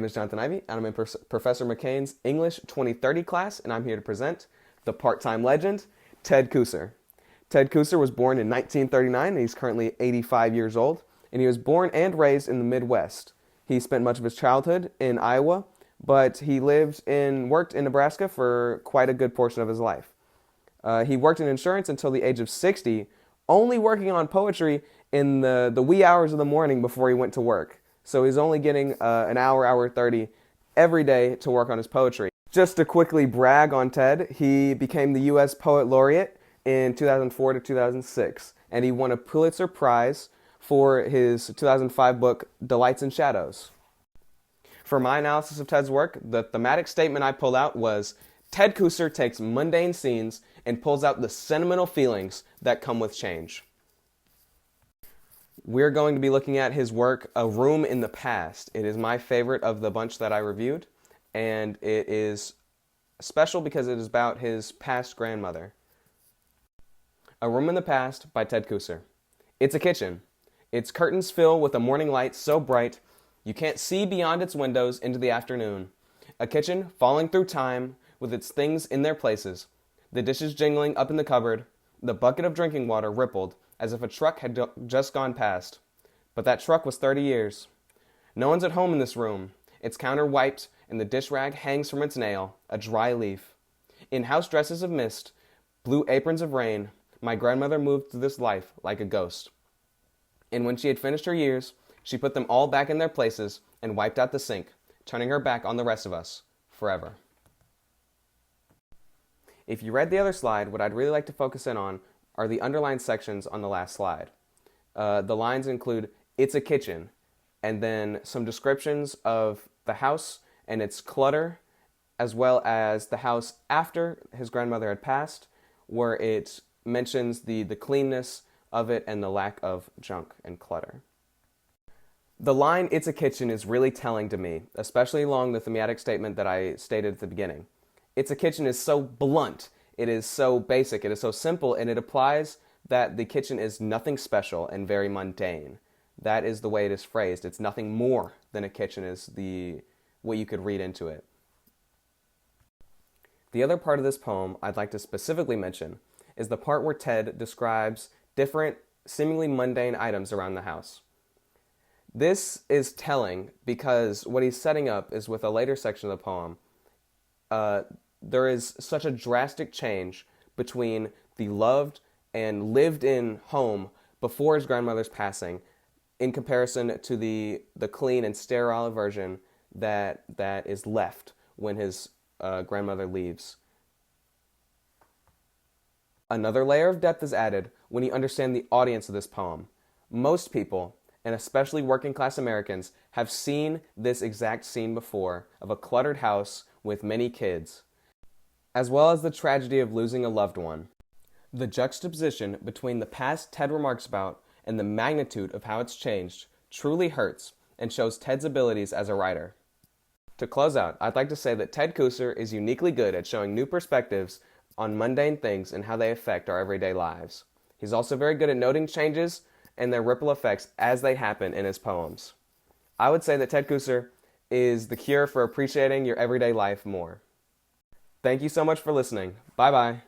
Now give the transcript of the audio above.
My name is Ivey, and I'm in Professor McCain's English 2030 class, and I'm here to present the part-time legend, Ted Kooser. Ted Kooser was born in 1939, and he's currently 85 years old, and he was born and raised in the Midwest. He spent much of his childhood in Iowa, but he lived and worked in Nebraska for quite a good portion of his life. He worked in insurance until the age of 60, only working on poetry in the wee hours of the morning before he went to work. So he's only getting an hour 30 every day to work on his poetry. Just to quickly brag on Ted, he became the U.S. Poet Laureate in 2004 to 2006, and he won a Pulitzer Prize for his 2005 book, Delights in Shadows. For my analysis of Ted's work, the thematic statement I pulled out was, Ted Kooser takes mundane scenes and pulls out the sentimental feelings that come with change. We're going to be looking at his work, A Room in the Past. It is my favorite of the bunch that I reviewed, and it is special because it is about his past grandmother. A Room in the Past by Ted Kooser. It's a kitchen. Its curtains fill with a morning light so bright you can't see beyond its windows into the afternoon. A kitchen falling through time with its things in their places. The dishes jingling up in the cupboard. The bucket of drinking water rippled as if a truck had just gone past. But that truck was 30 years. No one's at home in this room. Its counter wiped, and the dish rag hangs from its nail, a dry leaf. In house dresses of mist, blue aprons of rain, my grandmother moved through this life like a ghost. And when she had finished her years, she put them all back in their places and wiped out the sink, turning her back on the rest of us, forever. If you read the other slide, what I'd really like to focus in on are the underlined sections on the last slide. The lines include, it's a kitchen, and then some descriptions of the house and its clutter, as well as the house after his grandmother had passed, where it mentions the cleanness of it and the lack of junk and clutter. The line, it's a kitchen, is really telling to me, especially along the thematic statement that I stated at the beginning. It's a kitchen is so blunt. It is so basic, it is so simple, and it applies that the kitchen is nothing special and very mundane. That is the way it is phrased. It's nothing more than a kitchen is what you could read into it. The other part of this poem I'd like to specifically mention is the part where Ted describes different, seemingly mundane items around the house. This is telling because what he's setting up is with a later section of the poem, there is such a drastic change between the loved and lived-in home before his grandmother's passing in comparison to the clean and sterile version that is left when his grandmother leaves. Another layer of depth is added when you understand the audience of this poem. Most people, and especially working-class Americans, have seen this exact scene before of a cluttered house with many kids, as well as the tragedy of losing a loved one. The juxtaposition between the past Ted remarks about and the magnitude of how it's changed truly hurts and shows Ted's abilities as a writer. To close out, I'd like to say that Ted Kooser is uniquely good at showing new perspectives on mundane things and how they affect our everyday lives. He's also very good at noting changes and their ripple effects as they happen in his poems. I would say that Ted Kooser is the cure for appreciating your everyday life more. Thank you so much for listening. Bye-bye.